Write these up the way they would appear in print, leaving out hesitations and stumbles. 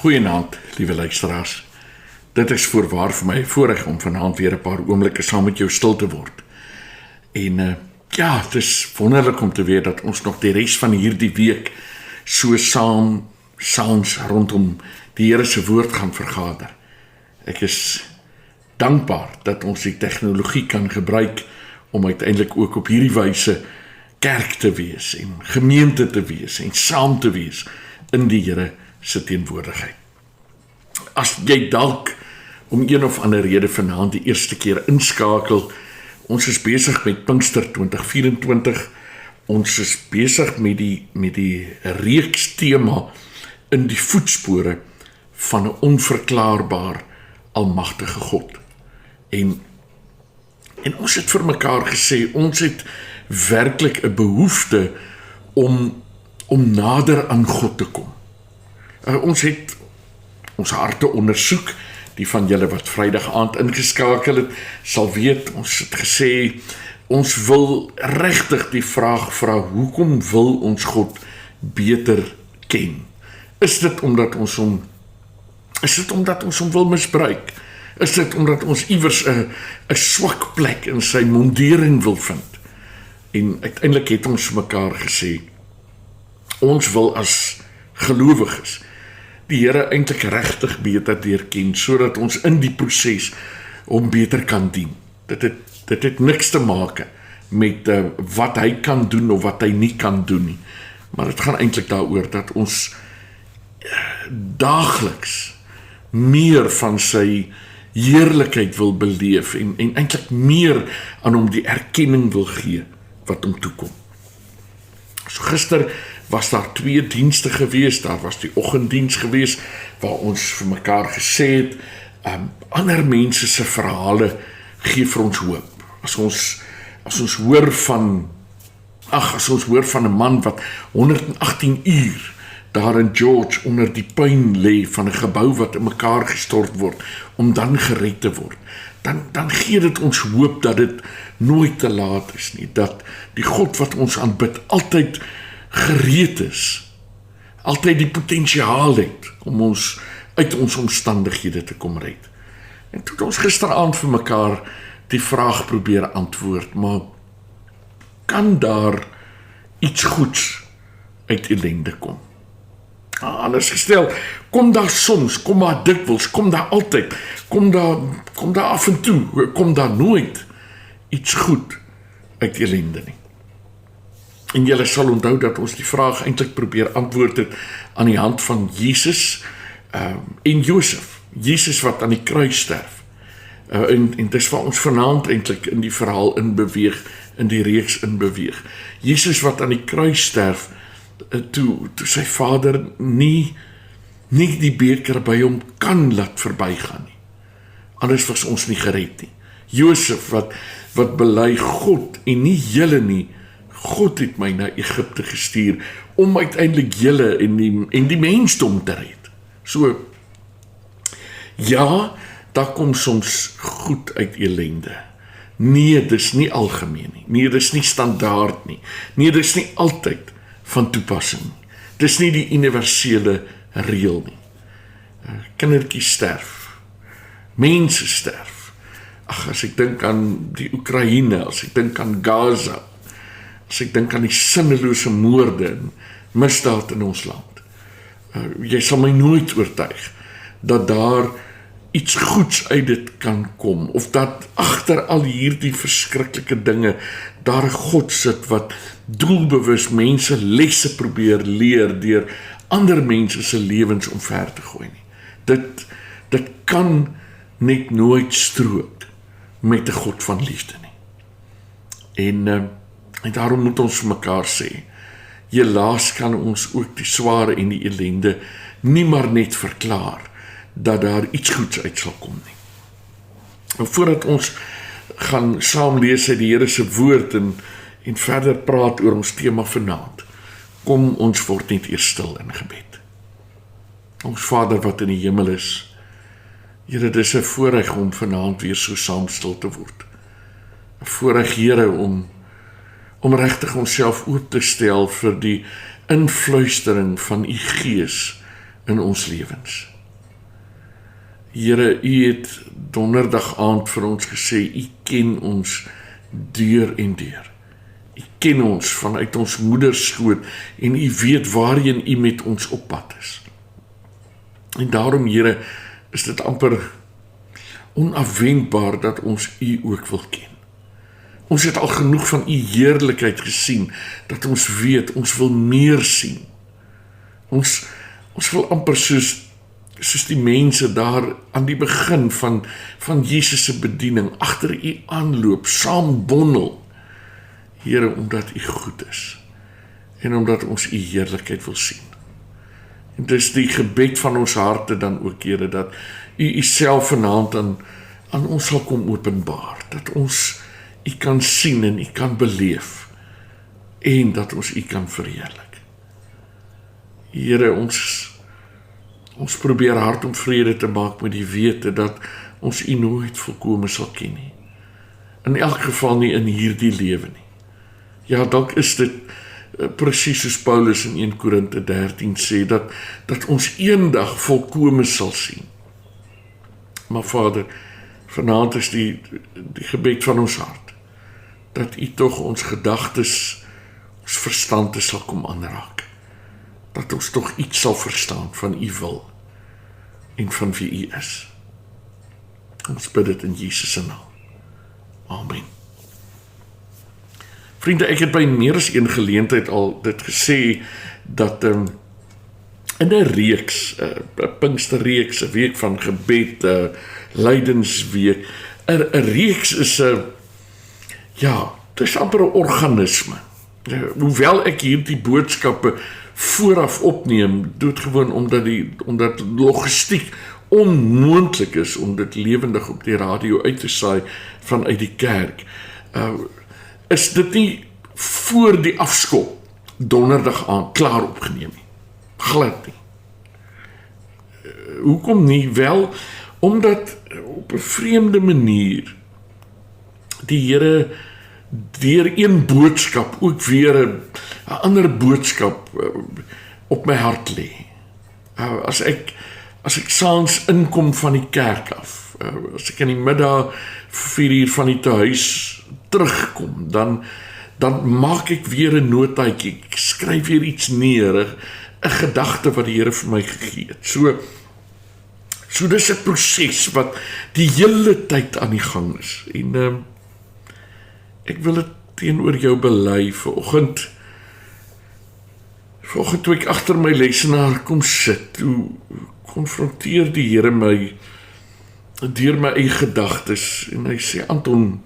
Goeienaand, liewe luisteraars. Dit is voorwaar vir my voorreg om vanaand weer 'n paar oomblikke saam met jou stil te word. En ja, het is wonderlik om te weet dat ons nog die res van hierdie week so saans rondom die Here se woord gaan vergader. Ek is dankbaar dat ons die tegnologie kan gebruik om uiteindelik ook op hierdie wyse kerk te wees en gemeente te wees en saam te wees in die Here se teenwoordigheid. As jy dalk om een of ander rede vanaand die eerste keer inskakel, ons is besig met Pinkster 2024, ons is besig met die reeks tema in die voetspore van 'n onverklaarbaar almagtige God. En ons het vir mekaar gesê, ons het werklik 'n behoefte om nader aan God te kom. Ons het ons harte ondersoek. Die van julle wat Vrydag aand ingeskakel het, sal weet, ons het gesê, ons wil regtig die vraag vra, hoekom wil ons God beter ken? Is dit omdat ons hom wil misbruik? Is dit omdat ons iewers 'n swak plek in sy mondering wil vind? En uiteindelik het ons mekaar gesê, ons wil as gelowiges die Here eintlik regtig beter deurken, sodat ons in die proses hom beter kan dien. Dit het niks te maak met wat hy kan doen of wat hy nie kan doen nie. Maar dit gaan eintlik daaroor dat ons daagliks meer van sy heerlikheid wil beleef en eintlik meer aan hom die erkenning wil gee wat hom toekom. So gister was daar 2 dienste gewees, daar was die oggenddiens gewees, waar ons vir mekaar gesê het, ander mense se verhale gee vir ons hoop. As ons hoor van 'n man wat 118 uur daar in George onder die puin lê van 'n gebou wat in mekaar gestort word, om dan gered te word, dan gee dit ons hoop dat dit nooit te laat is nie, dat die God wat ons aanbid altyd gereed is, altyd die potensiaal het om ons uit ons omstandighede te kom red. En toe het ons gisteraand vir mekaar die vraag probeer antwoord, maar kan daar iets goeds uit ellende kom? Anders gestel, kom daar soms, kom daar dikwels, kom daar altyd, kom daar af en toe, kom daar nooit iets goed uit ellende nie. En julle sal onthou dat ons die vraag eintlik probeer antwoord het aan die hand van Jesus en Josef. Jesus wat aan die kruis sterf. En dis waar ons vanaand eintlik in die verhaal inbeweeg, in die reeks inbeweeg. Jesus wat aan die kruis sterf, toe sy vader nie die beker by hom kan laat verbygaan nie. Anders was ons nie gered nie. Josef wat bely, God en nie julle nie, God het my na Egipte gestuur om uiteindelik julle en die mensdom te red. So, ja, daar kom soms goed uit ellende. Nee, dis nie algemeen nie. Nee, dis nie standaard nie. Nee, dis nie altyd van toepassing nie. Dis nie die universele reël nie. Kindertjies sterf. Mense sterf. As ek dink aan die Oekraïne, as ek dink aan Gaza, as ek dink aan die sinnelose moorde en misdaad in ons land. Jy sal my nooit oortuig dat daar iets goeds uit dit kan kom, of dat agter al hierdie verskriklike dinge daar 'n God sit wat doelbewus mense lesse probeer leer deur ander mense se lewens omver te gooi nie. Dit kan net nooit strook met 'n God van liefde nie. En daarom moet ons vir mekaar sê, helaas kan ons ook die sware en die ellende nie maar net verklaar dat daar iets goeds uit sal kom nie. En voordat ons gaan saam lees uit die Here se woord en verder praat oor ons tema vanaand, kom ons word net eers stil in gebed. Ons Vader wat in die hemel is, Here, dis 'n voorreg om vanaand weer so saam stil te word. 'n Voorreg, Here, om regtig onsself oop te stel vir die influistering van u Gees in ons lewens. Here, U het donderdag aand vir ons gesê, U ken ons deur en deur. U ken ons vanuit ons moederskoot en U weet waarheen U met ons op pad is. En daarom, Here, is dit amper onafwendbaar dat ons U ook wil ken. Ons het al genoeg van U heerlikheid gesien, dat ons weet, ons wil meer sien. Ons wil amper soos die mense daar aan die begin van Jesus se bediening, agter U aanloop, saam bondel. Here, omdat U goed is, en omdat ons U heerlikheid wil sien. En dis die gebed van ons harte dan ook, Here, dat U Uself vanaand aan ons sal kom openbaar, dat ons U kan sien en U kan beleef, en dat ons U kan verheerlik. Here, ons probeer hard om vrede te maak met die wete dat ons U nooit volkome sal ken nie. In elk geval nie in hierdie lewe nie. Ja, dalk is dit presies soos Paulus in 1 Korinte 13 sê, dat ons eendag volkome sal sien. Maar Vader, vanaand is die gebed van ons hart, dat U tog ons gedagtes, ons verstande sal kom aanraak. Dat ons tog iets sal verstaan van U wil en van wie U is. Ons bid dit in Jesus se naam. Amen. Vriende, ek het by meer as een geleentheid al dit gesê, dat in 'n reeks, 'n Pinksterreeks, 'n week van gebed, 'n lydensweek, 'n reeks is dit is amper 'n organisme. Hoewel ek hierdie boodskappe vooraf opneem, doodgewoon omdat logistiek onmoontlik is om dit lewendig op die radio uit te saai vanuit die kerk, is dit nie voor die afskop donderdag aand klaar opgeneem nie. Glad nie. Hoekom nie? Wel, omdat op 'n vreemde manier die Here deur een boodskap ook weer 'n ander boodskap op my hart lê. As ek saans inkom van die kerk af, as ek in die middag 4 uur van die huis terugkom, dan maak ek weer 'n notaatjie, ek skryf weer iets neer, 'n gedagte wat die Here vir my gegee het. So dis 'n proses wat die hele tyd aan die gang is. En ek wil dit teenoor jou bely vanoggend toe ek agter my lesenaar kom sit, toe konfronteer die Here my deur my eie gedagtes en hy sê, Anton,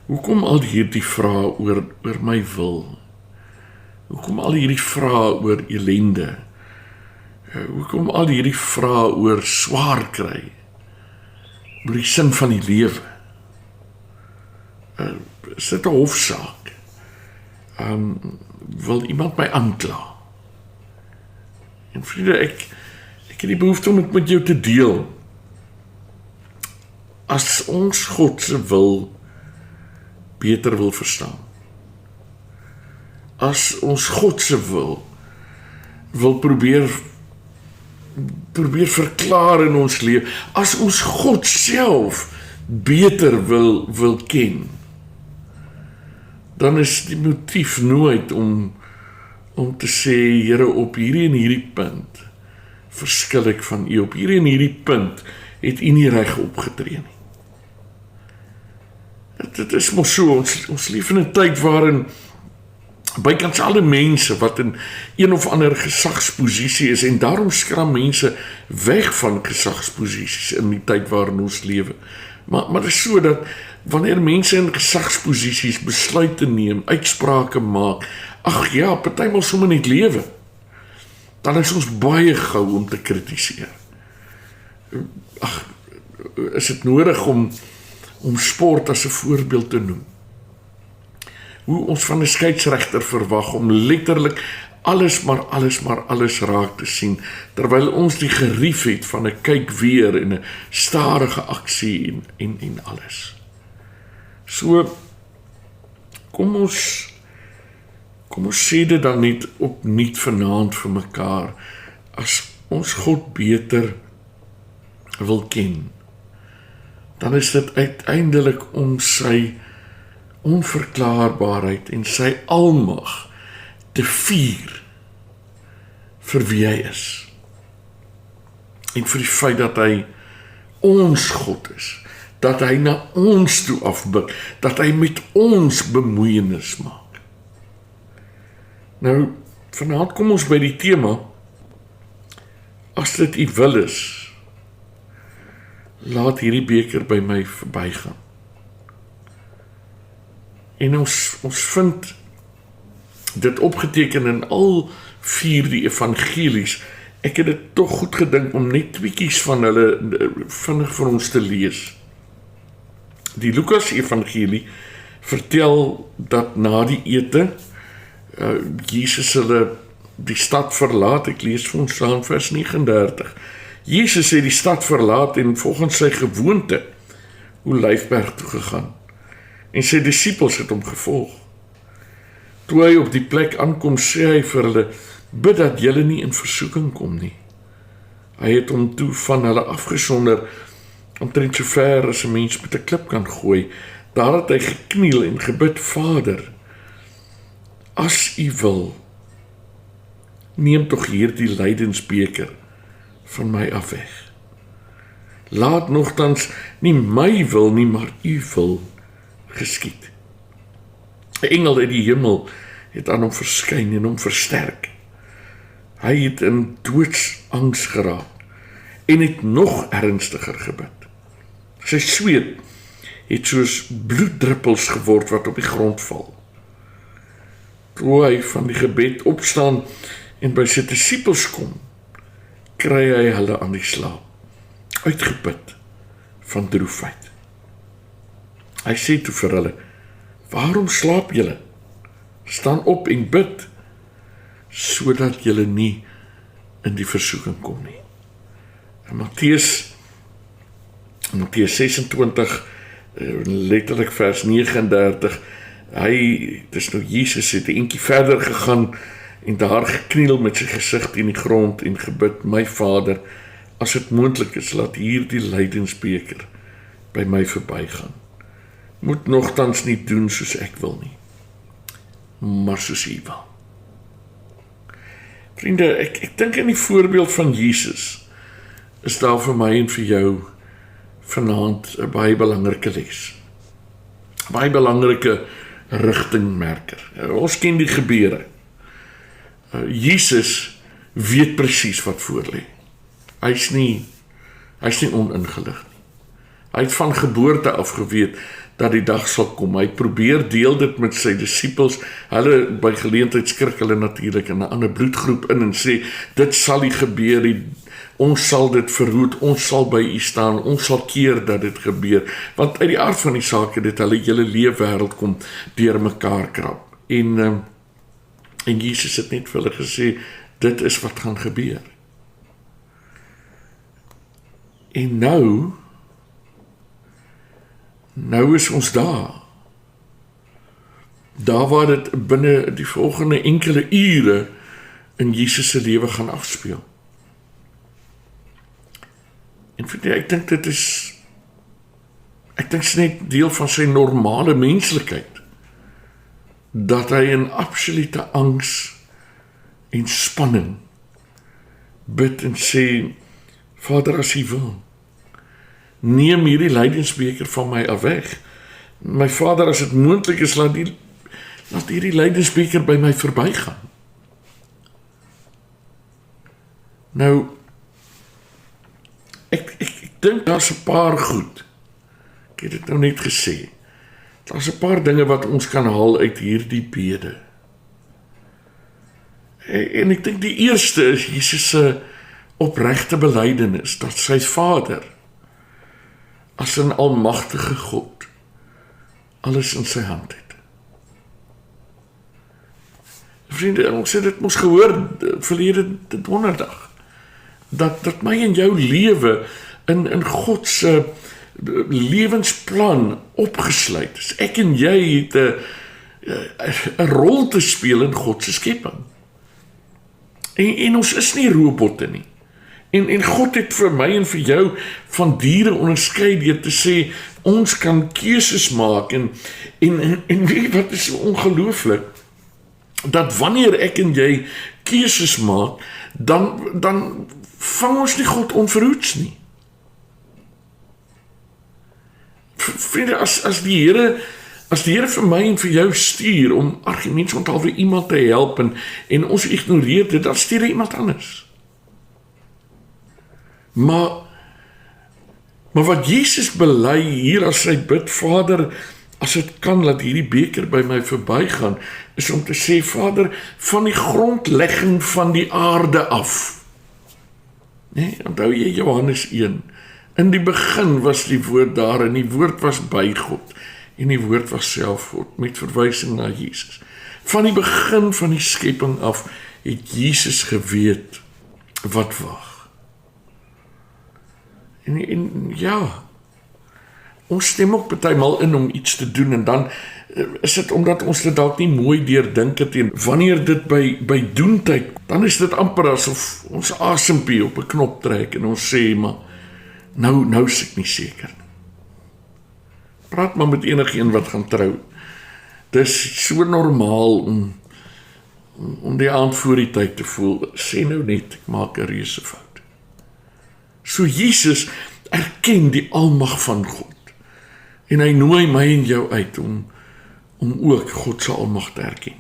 hoekom al hierdie vrae oor my wil? Hoekom al hierdie vrae oor ellende? Hoekom al hierdie vrae oor swaar kry? Oor die sin van die lewe? Is dit 'n hofsaak? Wil iemand my aankla? En vriende, ek het die behoefte om dit met jou te deel. As ons God se wil beter wil verstaan, as ons God se wil probeer verklaar in ons lewe, as ons God self beter wil ken, dan is die motief nooit om te sê, Here, op hierdie en hierdie punt verskil ek van U, op hierdie en hierdie punt het U nie reg opgetree nie. Dit is mos so, ons leef in 'n tyd waarin bykans alle mense wat in een of ander gesagsposisie is, en daarom skram mense weg van gesagsposisies in die tyd waarin ons lewe. Maar dit is so dat wanneer mense in gesagsposisies besluite neem, uitsprake maak, partymal sommer net lewe, dan is ons baie gou om te kritiseer. Is dit nodig om sport as 'n voorbeeld te noem? Hoe ons van 'n skeieregter verwag om letterlik alles raak te sien, terwyl ons die gerief het van 'n kyk weer en 'n stadige aksie en alles. So, kom ons sê dit dan net opnuut vanaand vir mekaar, as ons God beter wil ken, dan is dit uiteindelik om sy onverklaarbaarheid en sy almag te vier vir wie hy is. En vir die feit dat hy ons God is, dat hy na ons toe afbid, dat hy met ons bemoeienis maak. Nou, vanaand kom ons by die tema, as dit u wil is, laat hierdie beker by my verbygaan. En ons vind dit opgeteken in al 4 die evangelies. Ek het dit tog goed gedink om net tweekies van hulle vinnig vir ons te lees. Die Lukas evangelie vertel dat na die ete Jesus hulle die stad verlaat. Ek lees vir ons aan vers 39. Jesus het die stad verlaat en volgens sy gewoonte Olyfberg toe gegaan. En sy disippels het hom gevolg. Toe hy op die plek aankom, sê hy vir hulle, bid dat julle nie in versoeking kom nie. Hy het hom toe van hulle afgesonder, omtrent so ver as 'n mens met 'n klip kan gooi. Daar het hy gekniel en gebid, Vader, as u wil, neem tog hierdie lydensbeker van my af weg. Laat nogtans nie my wil nie, maar u wil geskied. 'n engel uit die hemel het aan hom verskyn en hom versterk. Hy het in doodsangs geraak en het nog ernstiger gebid. Sy sweet het soos bloeddruppels geword wat op die grond val. Toe hy van die gebed opstaan en by sy disippels kom, kry hy hulle aan die slaap, uitgeput van droefheid. Hy sê toe vir hulle, waarom slaap julle? Staan op en bid, sodat julle nie in die versoeking kom nie. En Matteus 26, letterlik vers 39, dis nou Jesus het 'n entjie verder gegaan en daar gekniel met sy gesig in die grond en gebid, my Vader, as dit moontlik is, laat hierdie lydensbeker by my verbygaan. Moet nogtans nie doen soos ek wil nie, maar soos u wil. Vriende, ek dink in die voorbeeld van Jesus is daar vir my en vir jou vanaand 'n baie belangrike les. Baie belangrike rigtingmerker. Ons ken die gebeure. Jesus weet presies wat voor lê. Hy's nie oningelig nie. Hy het van geboorte af geweet dat die dag sal kom. Hy probeer deel dit met sy disippels. Hulle by geleentheid skrik hulle natuurlik in 'n ander bloedgroep in en sê, dit sal nie gebeur, ons sal dit verhoed, ons sal by u staan, ons sal keer dat dit gebeur. Want uit die aard van die saak het dit hulle hele leefwêreld kom deur mekaar krap. En Jesus het net vir hulle gesê, dit is wat gaan gebeur. En nou is ons daar. Daar waar dit binne die volgende enkele ure in Jesus se lewe gaan afspeel. En vir die, ek dink dit is net deel van sy normale menslikheid, dat hy in absolute angs en spanning bid en sê, Vader, as u wil, neem hierdie lydensbeker van my af weg. My Vader, as dit moontlik is, laat hierdie lydensbeker by my verbygaan. Nou, ek dink daar's 'n paar goed. Ek het dit nou net gesê. Daar's 'n paar dinge wat ons kan haal uit hierdie bede. En ek dink die eerste is Jesus se opregte belydenis dat sy Vader as 'n almagtige God alles in sy hand het. Vriende, ons het dit mos gehoor verlede donderdag, dat my en jou lewe in God se lewensplan opgesluit is. Ek en jy het 'n rol te speel in God se skepping. En ons is nie robotte nie. En God het vir my en vir jou van diere onderskei deur te sê, ons kan keuses maak, en weet jy wat is so ongelooflik, dat wanneer ek en jy keuses maak, dan vang ons nie God onverhoeds nie. Vriende, as die Here vir my en vir jou stuur om argumente onthou vir iemand te help en ons ignoreer dit, dan stuur hy iemand anders. Maar wat Jesus bely hier as hy bid, Vader, as dit kan, laat hierdie beker by my verbygaan, is om te sê, Vader, van die grondlegging van die aarde af. Nee, onthou jy Johannes 1, in die begin was die woord daar, en die woord was by God, en die woord was self God, met verwysing na Jesus. Van die begin van die skepping af, het Jesus geweet wat wag. En ja, ons stem ook partymal in om iets te doen, en dan is dit omdat ons dit dalk nie mooi deurdink het, en wanneer dit by doentyd, dan is dit amper asof ons asempie op 'n knop trek, en ons sê, maar nou is ek nie seker. Praat maar met enigeen wat gaan trou. Dis so normaal om die aand voor die tyd te voel, sê nou net, ek maak 'n reuse fout. So Jesus erken die almag van God, en hy nooi my en jou uit om ook God se almag te erken.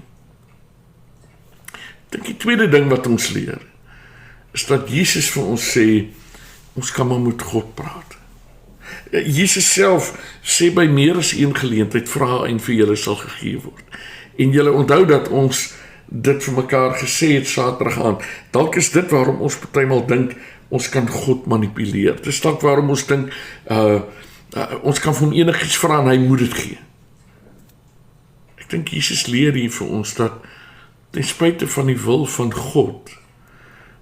Ek dink die tweede ding wat ons leer, is dat Jesus vir ons sê, ons kan maar met God praat. Jesus self sê by meer as een geleentheid, vra en vir julle sal gegee word. En julle onthou dat ons dit vir mekaar gesê het Saterdag aan. Dalk is dit waarom ons partymal dink, ons kan God manipuleer. Dis dalk waarom ons dink, ons kan vir hom enigiets vra en hy moet dit gee. Ek dink Jesus leer hier vir ons dat, ten spyte van die wil van God,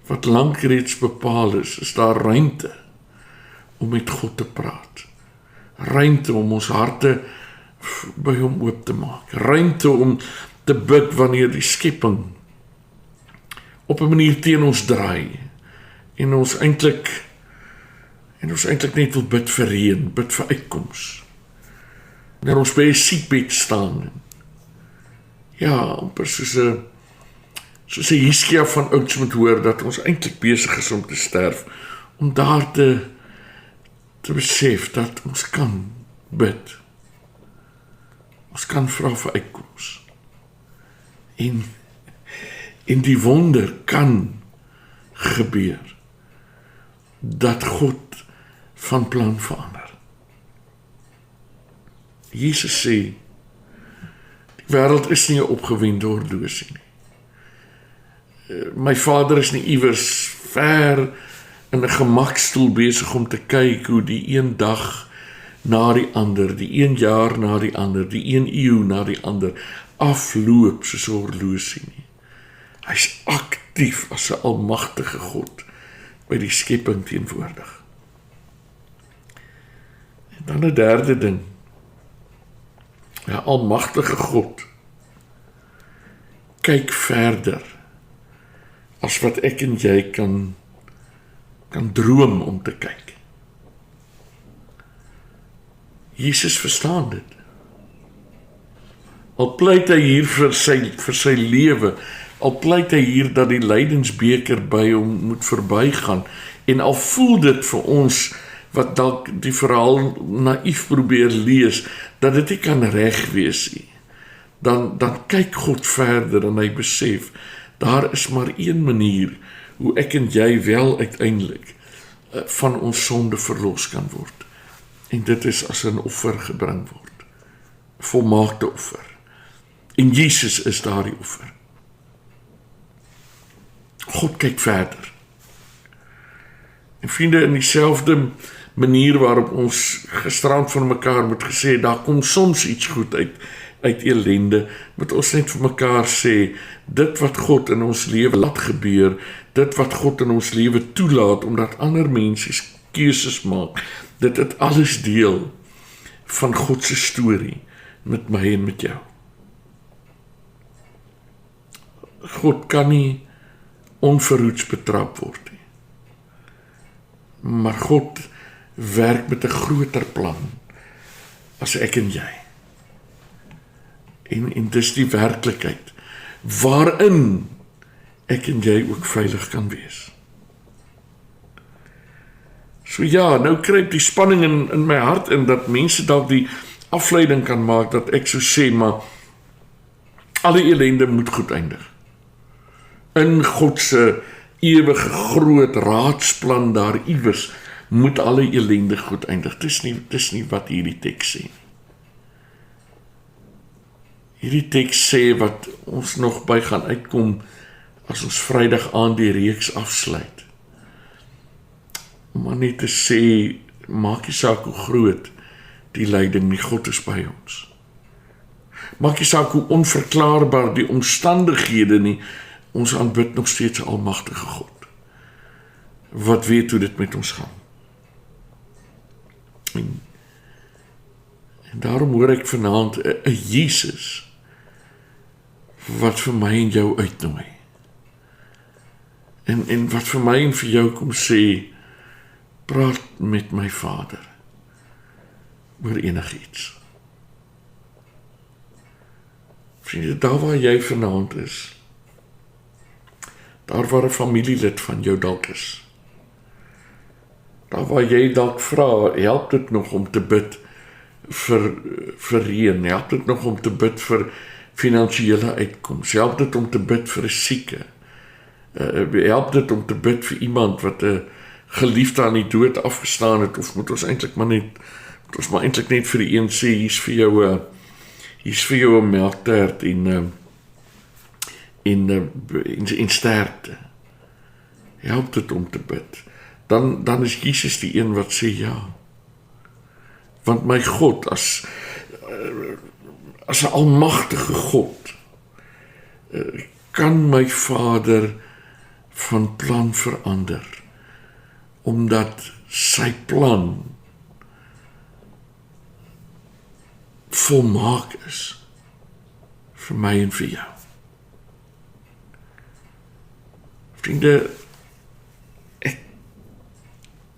wat lank reeds bepaal is daar ruimte om met God te praat. Ruimte om ons harte by hom oop te maak. Ruimte om te bid wanneer die skepping op 'n manier teen ons draai. En ons eintlik net wil bid vir reën, bid vir uitkoms. Wanneer ons by 'n siekbed staan. Ja, amper soos 'n Hiskia van ouds moet hoor dat ons eintlik besig is om te sterf, om daar te besef dat ons kan bid. Ons kan vra vir uitkoms. En die wonder kan gebeur dat God van plan verander. Jesus sê, die wêreld is nie 'n opgewende horlosie nie. My Vader is nie iewers ver in 'n gemakstoel besig om te kyk hoe die een dag na die ander, die een jaar na die ander, die een eeu na die ander afloop soos 'n horlosie nie. Hy's aktief as 'n almagtige God by die skepping teenwoordig. En dan 'n derde ding. Ja, almagtige God kyk verder as wat ek en jy kan droom om te kyk. Jesus verstaan dit. Al pleit hy hier vir sy lewe, al pleit hy hier dat die lydensbeker by hom moet verbygaan, en al voel dit vir ons wat dalk die verhaal naïef probeer lees, dat dit nie kan reg wees nie, dan kyk God verder en hy besef, daar is maar een manier hoe ek en jy wel uiteindelik van ons sonde verlos kan word. En dit is as 'n offer gebring word. Volmaakte offer. En Jesus is daardie offer. God kyk verder. En vriende, in dieselfde manier waarop ons gisterand van mekaar moet gesê, daar kom soms iets goed uit ellende, moet ons net vir mekaar sê, dit wat God in ons lewe laat gebeur, dit wat God in ons lewe toelaat, omdat ander mense keuses maak, dit het alles deel van God se storie met my en met jou. God kan nie onverhoeds betrap word nie. Maar God werk met 'n groter plan as ek en jy. En dis die werklikheid waarin ek en jy ook veilig kan wees. So ja, nou kruip die spanning in my hart in dat mense dalk die afleiding kan maak dat ek so sê, maar alle ellende moet goed eindig. In God se ewige groot raadsplan daar iewers moet alle ellende goed eindig. Dis nie wat hierdie teks sê. Hierdie teks sê wat ons nog by gaan uitkom as ons Vrydag aand die reeks afsluit. Om maar net te sê, maak nie saak hoe groot die lyding nie, God is by ons. Maak nie saak hoe onverklaarbaar die omstandighede nie, ons aanbid nog steeds 'n almagtige God. Wat weet hoe dit met ons gaan. En daarom hoor ek vanaand 'n Jesus wat vir my en jou uitnooi. En wat vir my en vir jou kom sê, praat met my Vader oor enigiets. Vriende, daar waar jy vanaand is, daar waar 'n familielid van jou dalk is, daar waar jy dalk vra, help dit nog om te bid vir reën, help dit nog om te bid vir finansiële uitkoms, help dit om te bid vir 'n sieke, help dit om te bid vir iemand wat 'n geliefde aan die dood afgestaan het, of moet ons eintlik maar net vir die een sê, hier's vir jou 'n melktert en sterkte. Help dit om te bid. Dan is Jesus die een wat sê ja. Want my God, as 'n almagtige God, kan my Vader van plan verander, omdat sy plan volmaak is vir my en vir jou. Vriende,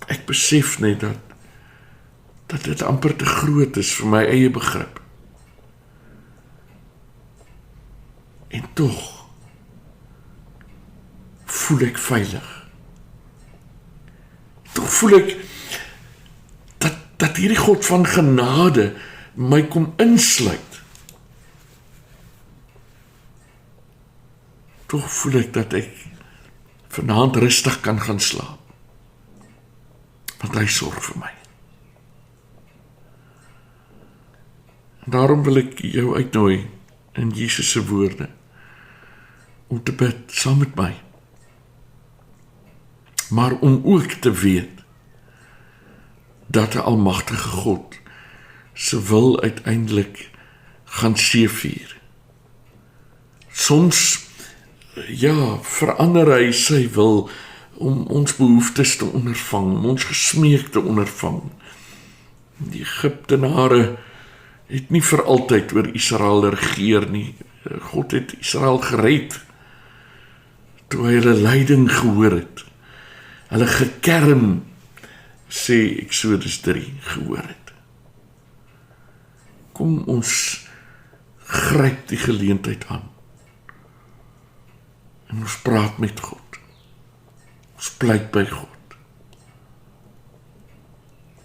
ek besef net dat dit amper te groot is vir my eie begrip. En tog voel ek veilig. Tog voel ek dat hierdie God van genade my kom insluit. Tog voel ek dat ek vanaand rustig kan gaan slaap. Want hy sorg vir my. En daarom wil ek jou uitnooi in Jesus se woorde om te bid saam met my. Maar om ook te weet dat 'n almagtige God se wil uiteindelik gaan seëvier. Soms verander hy sy wil om ons behoeftes te ondervang, om ons gesmeek te ondervang. Die Egiptenare het nie vir altyd oor Israel regeer nie. God het Israel gered toe hy hulle lyding gehoor het. Hulle gekerm, sê Exodus 3, gehoor het. Kom ons gryp die geleentheid aan. En ons praat met God. Ons pleit by God.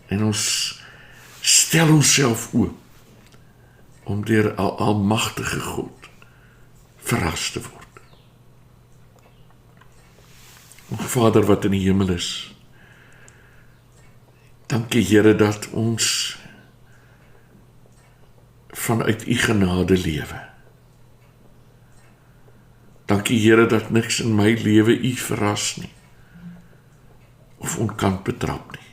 En ons stel onsself oop om deur 'n almagtige God verras te word. O Vader wat in die hemel is, dankie Here dat ons vanuit U genade lewe. Dankie Here dat niks in my lewe U verras nie, of onkant betrap nie.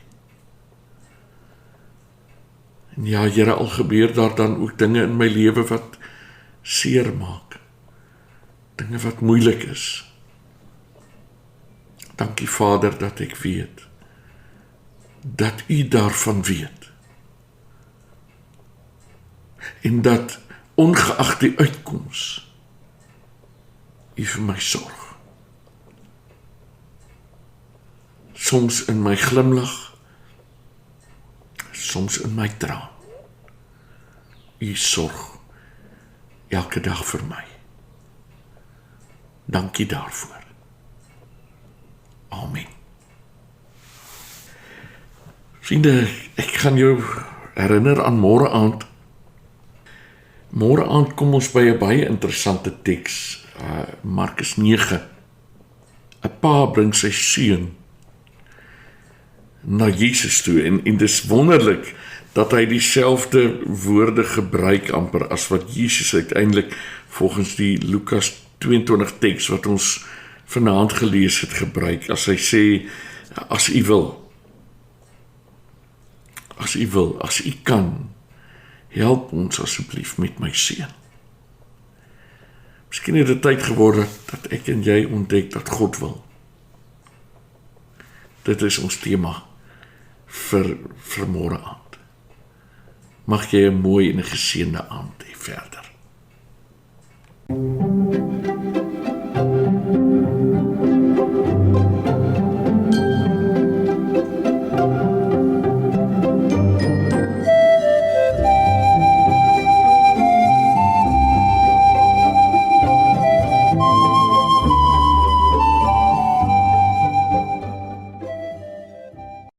En ja Here, al gebeur daar dan ook dinge in my lewe wat seer maak, dinge wat moeilik is. Dankie Vader dat ek weet, dat U daarvan weet. En dat ongeag die uitkoms, U vir my sorg. soms in my glimlag, soms in my traan. U sorg elke dag vir my. Dankie daarvoor. Amen. Vriende, ek gaan jou herinner aan môre aand. Môre aand kom ons by 'n baie interessante teks, Markus 9. 'n Pa bring sy seun na Jesus toe en dis wonderlik dat hy dieselfde woorde gebruik amper as wat Jesus uiteindelik volgens die Lukas 22 teks wat ons vanaand gelees het gebruik, as hy sê, as u wil, as u kan, help ons asseblief met my seun. Miskien het dit tyd geword dat ek en jy ontdek dat God wil. Dit is ons tema vir môre aand. Mag jy 'n mooi en 'n geseënde aand hê verder.